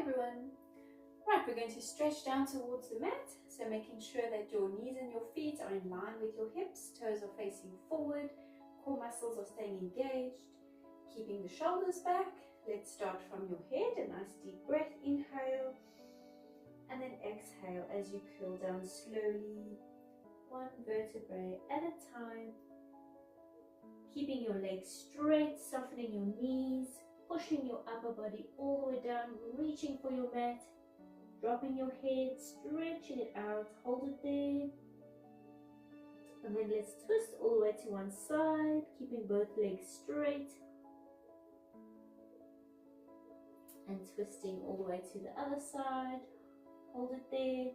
everyone. Right, we're going to stretch down towards the mat, so making sure that your knees and your feet are in line with your hips, toes are facing forward, core muscles are staying engaged, keeping the shoulders back. Let's start from your head, a nice deep breath, inhale, and then exhale as you curl down slowly, one vertebrae at a time, keeping your legs straight, softening your knees, pushing your upper body all the way down, reaching for your mat, dropping your head, stretching it out, hold it there. And then let's twist all the way to one side, keeping both legs straight. And twisting all the way to the other side, hold it there.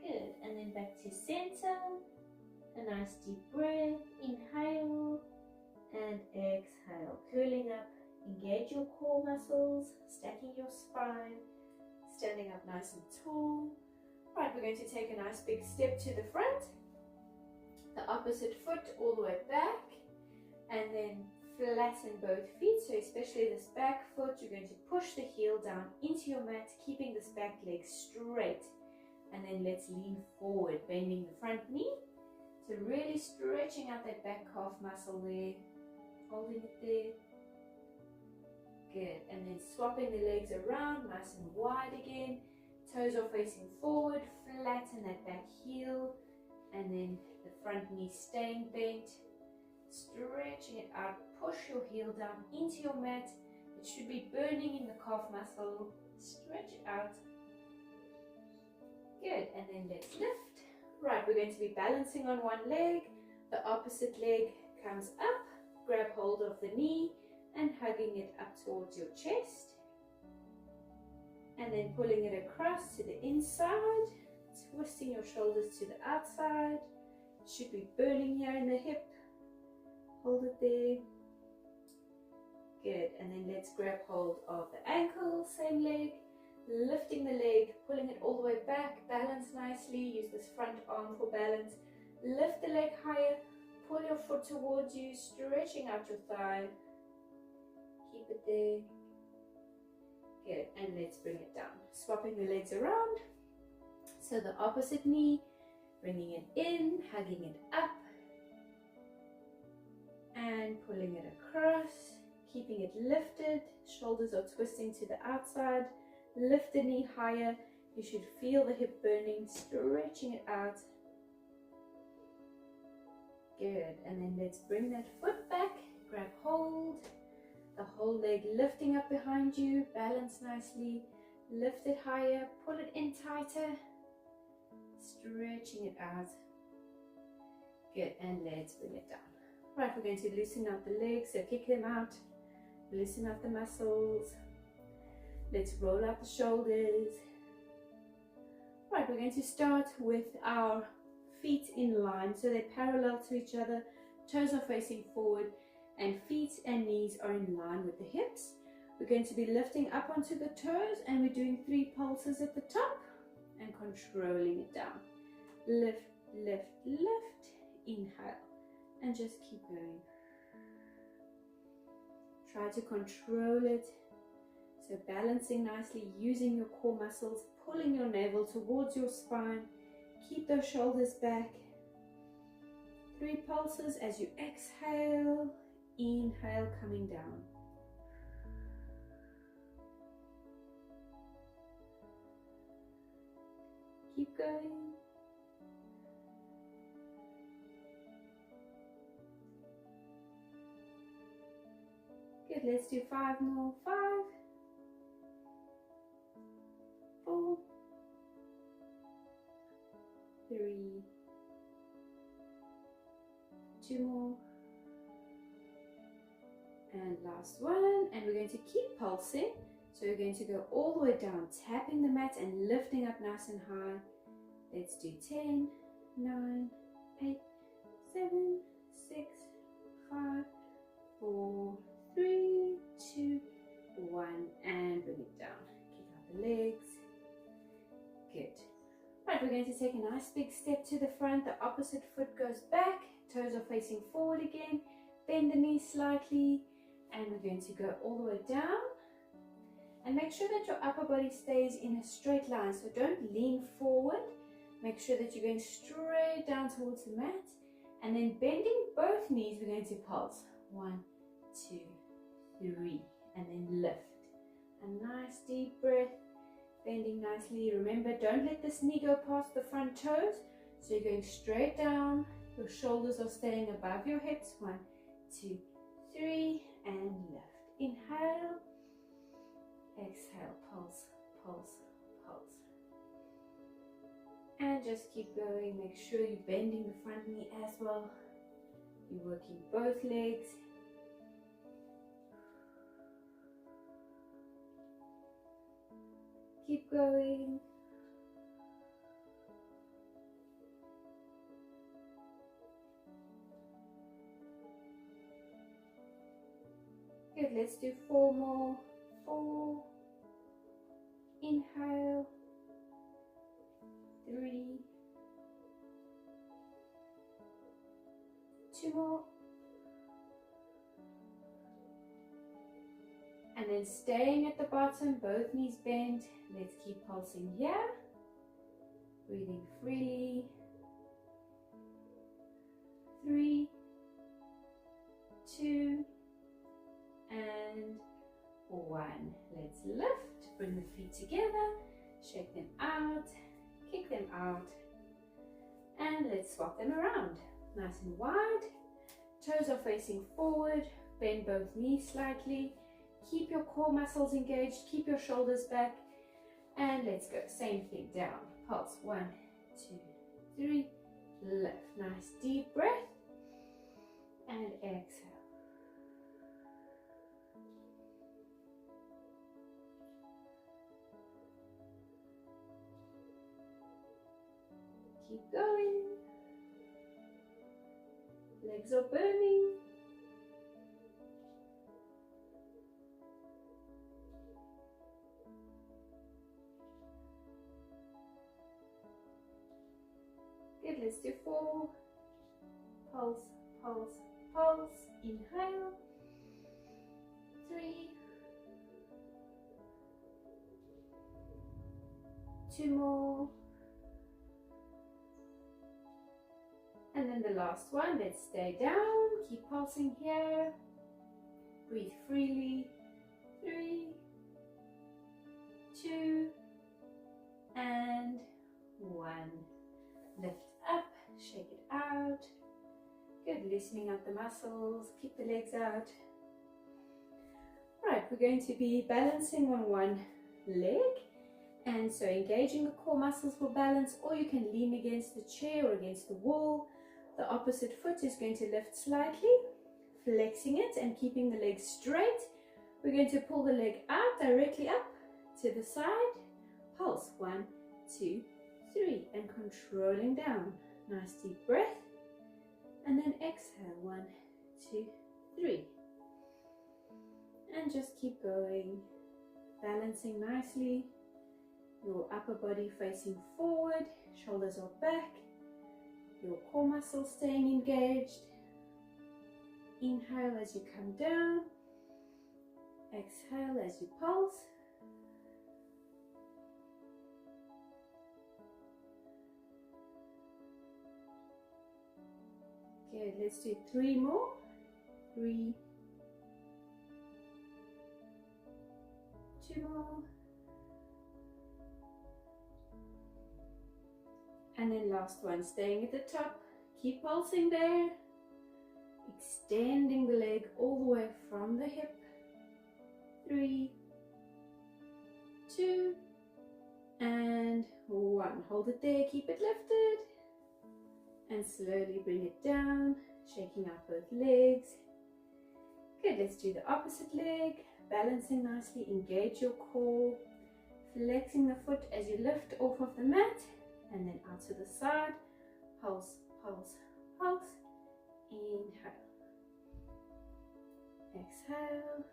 Good, and then back to center. A nice deep breath, inhale and exhale, curling up, engage your core muscles, stacking your spine, standing up nice and tall. Right, we're going to take a nice big step to the front, the opposite foot all the way back, and then flatten both feet. So especially this back foot, you're going to push the heel down into your mat, keeping this back leg straight. And then let's lean forward, bending the front knee. So really stretching out that back calf muscle there, holding it there. Good, and then swapping the legs around, nice and wide again. Toes are facing forward, flatten that back heel, and then the front knee staying bent. Stretching it out, push your heel down into your mat. It should be burning in the calf muscle. Stretch it out. Good, and then let's lift. Right, we're going to be balancing on one leg. The opposite leg comes up. Grab hold of the knee and hugging it up towards your chest. And then pulling it across to the inside. Twisting your shoulders to the outside. It should be burning here in the hip. Hold it there. Good, and then let's grab hold of the ankle, same leg. Lifting the leg, pulling it all the way back, balance nicely, use this front arm for balance. Lift the leg higher, pull your foot towards you, stretching out your thigh. Keep it there. Good, and let's bring it down. Swapping the legs around. So the opposite knee, bringing it in, hugging it up, and pulling it across, keeping it lifted. Shoulders are twisting to the outside. Lift the knee higher. You should feel the hip burning, stretching it out. Good, and then let's bring that foot back, grab hold, the whole leg lifting up behind you, balance nicely, lift it higher, pull it in tighter, stretching it out. Good, and let's bring it down. Right, we're going to loosen up the legs, so kick them out, loosen up the muscles. Let's roll up the shoulders. Right, we're going to start with our feet in line so they're parallel to each other. Toes are facing forward and feet and knees are in line with the hips. We're going to be lifting up onto the toes and we're doing 3 pulses at the top and controlling it down. Lift, lift, lift, inhale, and just keep going. Try to control it. So balancing nicely, using your core muscles, pulling your navel towards your spine. Keep those shoulders back. 3 pulses as you exhale. Inhale, coming down. Keep going. Good, let's do 5 more. 5. 4, 3, 2 more, and last one. And we're going to keep pulsing. So we're going to go all the way down, tapping the mat and lifting up nice and high. Let's do 10, 9, 8, 7, 6, 5, 4, 3, 2, 1, and bring it down. Kick out the legs. Good. Right, we're going to take a nice big step to the front. The opposite foot goes back. Toes are facing forward again. Bend the knees slightly. And we're going to go all the way down. And make sure that your upper body stays in a straight line. So don't lean forward. Make sure that you're going straight down towards the mat. And then bending both knees, we're going to pulse. 1, 2, 3. And then lift. A nice deep breath. Bending nicely. Remember, don't let this knee go past the front toes. So you're going straight down. Your shoulders are staying above your hips. 1, 2, 3. And lift. Inhale. Exhale. Pulse, pulse, pulse. And just keep going. Make sure you're bending the front knee as well. You're working both legs. Keep going. Good, let's do 4 more. 4. Inhale. 3. 2 more. And then staying at the bottom, both knees bent. Let's keep pulsing here. Breathing freely. 3, 2, and 1. Let's lift. Bring the feet together. Shake them out. Kick them out. And let's swap them around. Nice and wide. Toes are facing forward. Bend both knees slightly. Keep your core muscles engaged. Keep your shoulders back. And let's go. Same thing. Down. Pulse. 1, 2, 3. Lift. Nice deep breath. And exhale. Keep going. Legs are burning. Good, let's do 4. Pulse, pulse, pulse. Inhale. 3. 2 more. And then the last one, let's stay down. Keep pulsing here. Breathe freely. 3, 2, and 1. Lift up, shake it out. Good, loosening up the muscles. Keep the legs out. Right, we're going to be balancing on one leg. And so engaging the core muscles for balance, or you can lean against the chair or against the wall. The opposite foot is going to lift slightly, flexing it and keeping the leg straight. We're going to pull the leg out, directly up to the side. Pulse, 1, 2, 3, and controlling down. Nice deep breath. And then exhale, 1, 2, 3. And just keep going, balancing nicely. Your upper body facing forward, shoulders are back. Your core muscles staying engaged. Inhale as you come down. Exhale as you pulse. Good, let's do 3 more. 3. 2 more. And then last one, staying at the top. Keep pulsing there. Extending the leg all the way from the hip. 3, 2, and 1. Hold it there, keep it lifted. And slowly bring it down, shaking out both legs. Good, let's do the opposite leg. Balancing nicely, engage your core. Flexing the foot as you lift off of the mat. And then out to the side. Pulse, pulse, pulse. Inhale. Exhale.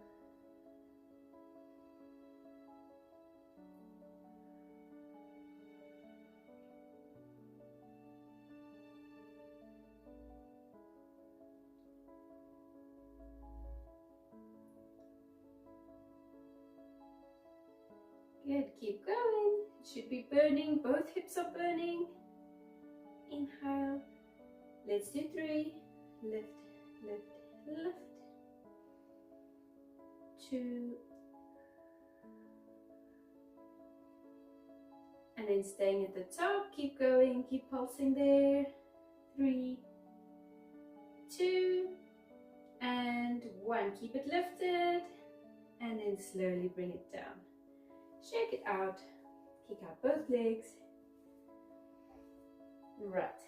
Good, keep going. It should be burning, both hips are burning. Inhale. Let's do 3. Lift, lift, lift. 2. And then staying at the top, keep going, keep pulsing there. 3, 2, and 1. Keep it lifted, and then slowly bring it down. Shake it out, kick out both legs. Right,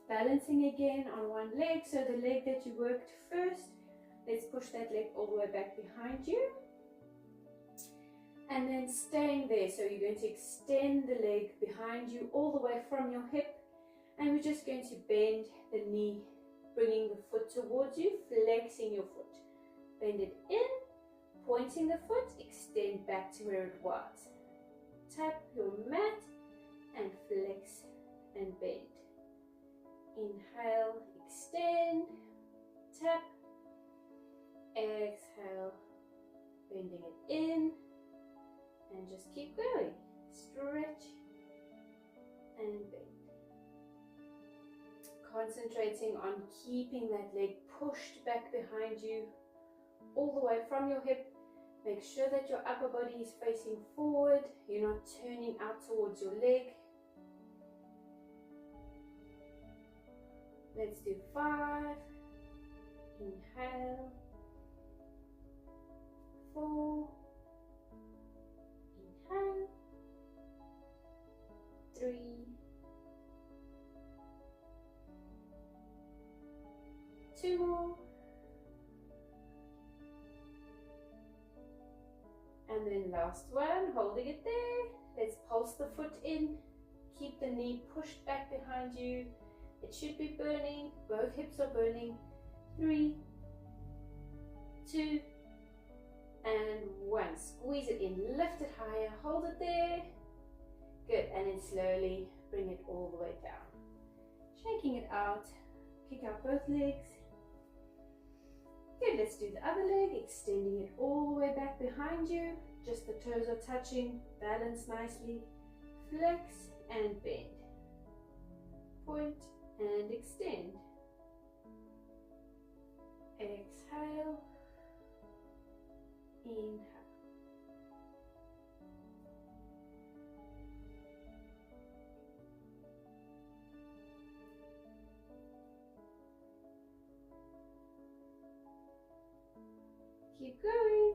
balancing again on one leg, so the leg that you worked first, let's push that leg all the way back behind you. And then staying there, so you're going to extend the leg behind you all the way from your hip, and we're just going to bend the knee, bringing the foot towards you, flexing your foot. Bend it in, pointing the foot, extend back to where it was. Tap your mat and flex and bend. Inhale, extend, tap, exhale, bending it in, and just keep going. Stretch and bend. Concentrating on keeping that leg pushed back behind you all the way from your hip. Make sure that your upper body is facing forward. You're not turning out towards your leg. Let's do 5. Inhale. 4. Inhale. 3. 2 more. And then last one, holding it there. Let's pulse the foot in. Keep the knee pushed back behind you. It should be burning. Both hips are burning. 3, 2, and 1. Squeeze it in. Lift it higher. Hold it there. Good. And then slowly bring it all the way down. Shaking it out. Kick out both legs. Good, let's do the other leg, extending it all the way back behind you. Just the toes are touching, balance nicely. Flex and bend. Point and extend. Exhale. Inhale. Keep going.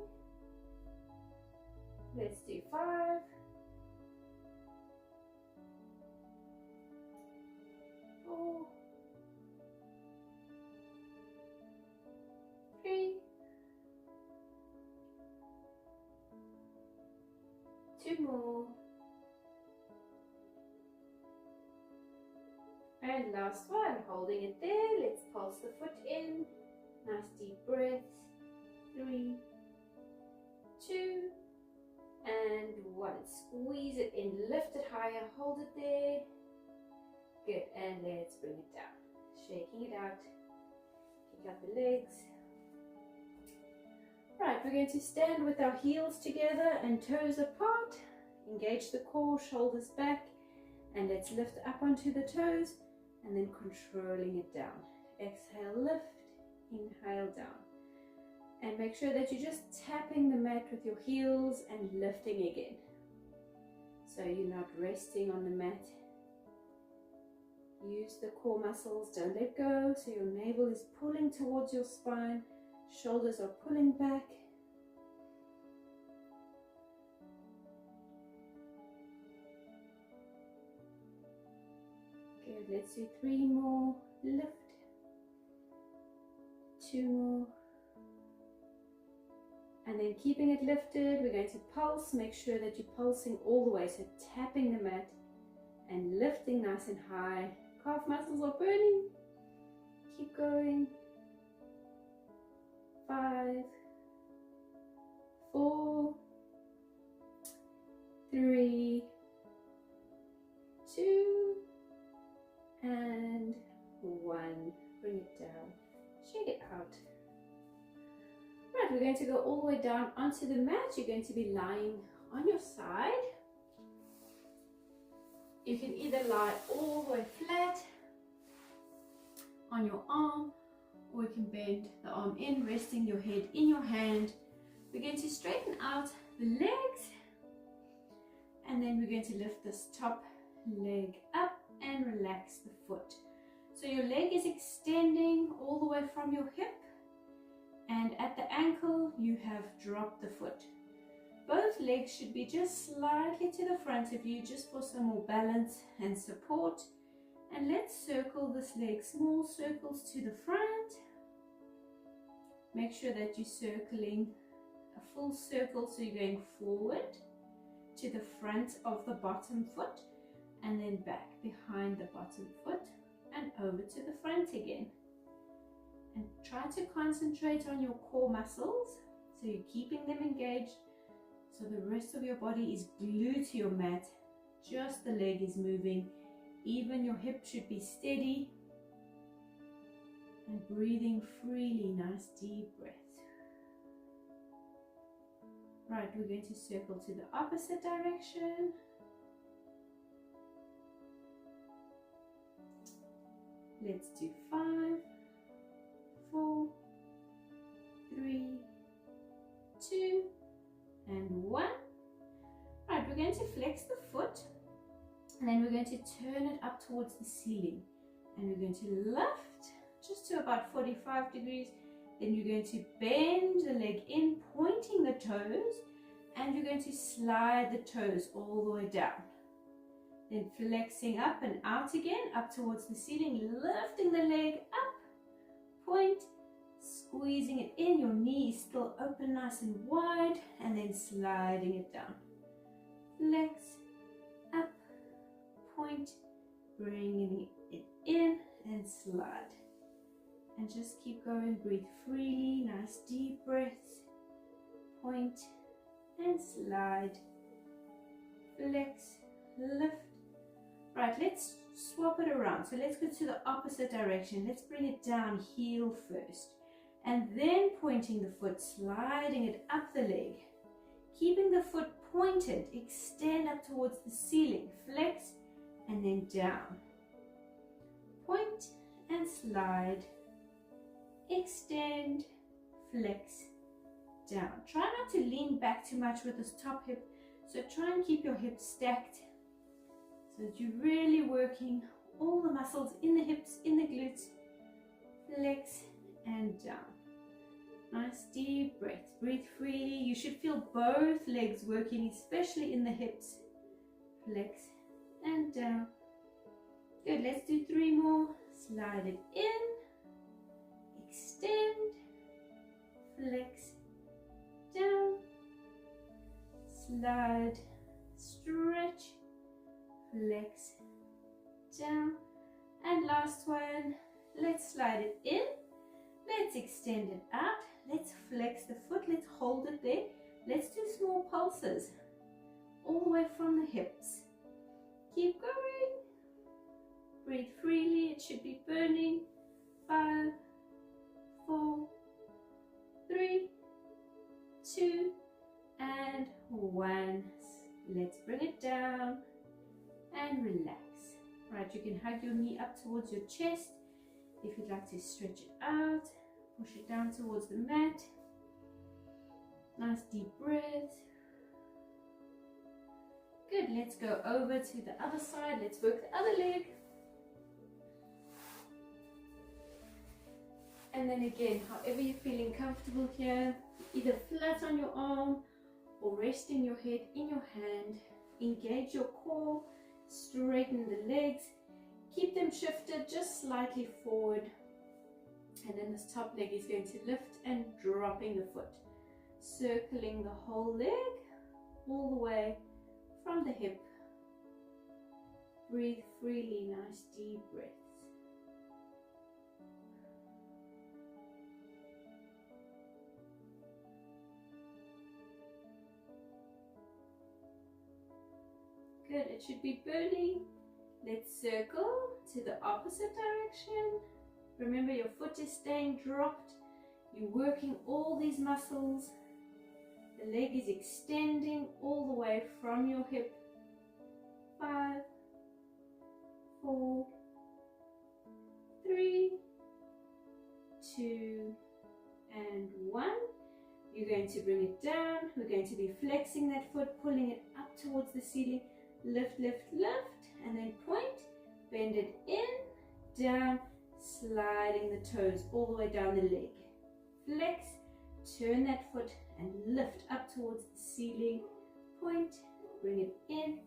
Let's do 5. 4. 3. 2 more. And last one, holding it there. Let's pulse the foot in. Nice deep breaths. 3, 2, and 1. Squeeze it in, lift it higher, hold it there. Good, and let's bring it down. Shaking it out, kick out the legs. Right, we're going to stand with our heels together and toes apart. Engage the core, shoulders back, and let's lift up onto the toes, and then controlling it down. Exhale, lift, inhale, down. And make sure that you're just tapping the mat with your heels and lifting again. So you're not resting on the mat. Use the core muscles, don't let go. So your navel is pulling towards your spine, shoulders are pulling back. Good, let's do 3 more. Lift. 2 more. And then keeping it lifted, we're going to pulse. Make sure that you're pulsing all the way. So tapping the mat and lifting nice and high. Calf muscles are burning. Keep going. 5, 4, 3, 2, and 1. Bring it down. Shake it out. Right, we're going to go all the way down onto the mat. You're going to be lying on your side You can either lie all the way flat on your arm, or you can bend the arm in, resting your head in your hand. We're going to straighten out the legs, and then we're going to lift this top leg up and relax the foot. So your leg is extending all the way from your hip, and at the ankle you have dropped the foot. Both legs should be just slightly to the front of you, just for some more balance and support. And let's circle this leg, small circles to the front. Make sure that you're circling a full circle, so you're going forward to the front of the bottom foot, and then back behind the bottom foot and over to the front again. And try to concentrate on your core muscles, so you're keeping them engaged, so the rest of your body is glued to your mat. Just the leg is moving. Even your hip should be steady. And breathing freely, nice deep breath. Right, we're going to circle to the opposite direction. Let's do 5, 4, 3, 2, and 1. Right, we're going to flex the foot, and then we're going to turn it up towards the ceiling, and we're going to lift just to about 45 degrees. Then you're going to bend the leg in, pointing the toes, and you're going to slide the toes all the way down. Then flexing up and out again, up towards the ceiling, lifting the leg up, point, squeezing it in, your knee is still open nice and wide, and then sliding it down. Flex, up, point, bringing it in and slide. And just keep going, breathe freely, nice deep breaths. Point and slide, flex, lift. Right, let's swap it around. So let's go to the opposite direction. Let's bring it down, heel first. And then pointing the foot, sliding it up the leg. Keeping the foot pointed, extend up towards the ceiling, flex, and then down. Point and slide, extend, flex, down. Try not to lean back too much with this top hip, so try and keep your hips stacked so that you're really working all the muscles in the hips, in the glutes. Flex and down. Nice deep breath. Breathe freely. You should feel both legs working, especially in the hips. Flex and down. Good, let's do 3 more. Slide it in, extend, flex, down, slide, stretch, flex, down, and last one. Let's slide it in, let's extend it out, let's flex the foot, let's hold it there, let's do small pulses all the way from the hips. Keep going. Breathe freely, it should be burning. 5, 4, 3, 2, and 1. Let's bring it down and relax. Right, you can hug your knee up towards your chest. If you'd like to stretch it out, push it down towards the mat. Nice deep breath. Good, let's go over to the other side. Let's work the other leg. And then again, however you're feeling comfortable here, either flat on your arm or resting your head in your hand. Engage your core, straighten the legs, keep them shifted just slightly forward. And then this top leg is going to lift and dropping the foot, circling the whole leg all the way from the hip. Breathe freely, nice deep breaths. Good, it should be burning. Let's circle to the opposite direction. Remember, your foot is staying dropped. You're working all these muscles. The leg is extending all the way from your hip. 5, 4, 3, 2, and 1. You're going to bring it down. We're going to be flexing that foot, pulling it up towards the ceiling. Lift, lift, lift, and then point. Bend it in, down, sliding the toes all the way down the leg. Flex, turn that foot and lift up towards the ceiling. Point, bring it in,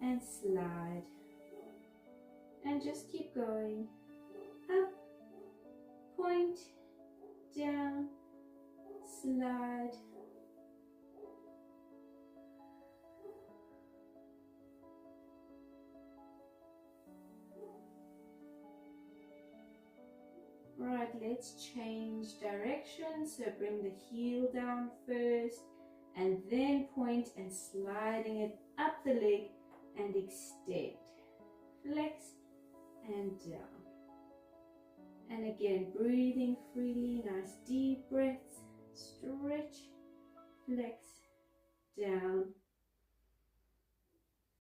and slide. And just keep going. Up, point, down, slide. Right, let's change direction. So bring the heel down first and then point and sliding it up the leg and extend. Flex and down. And again, breathing freely, nice deep breaths. Stretch, flex, down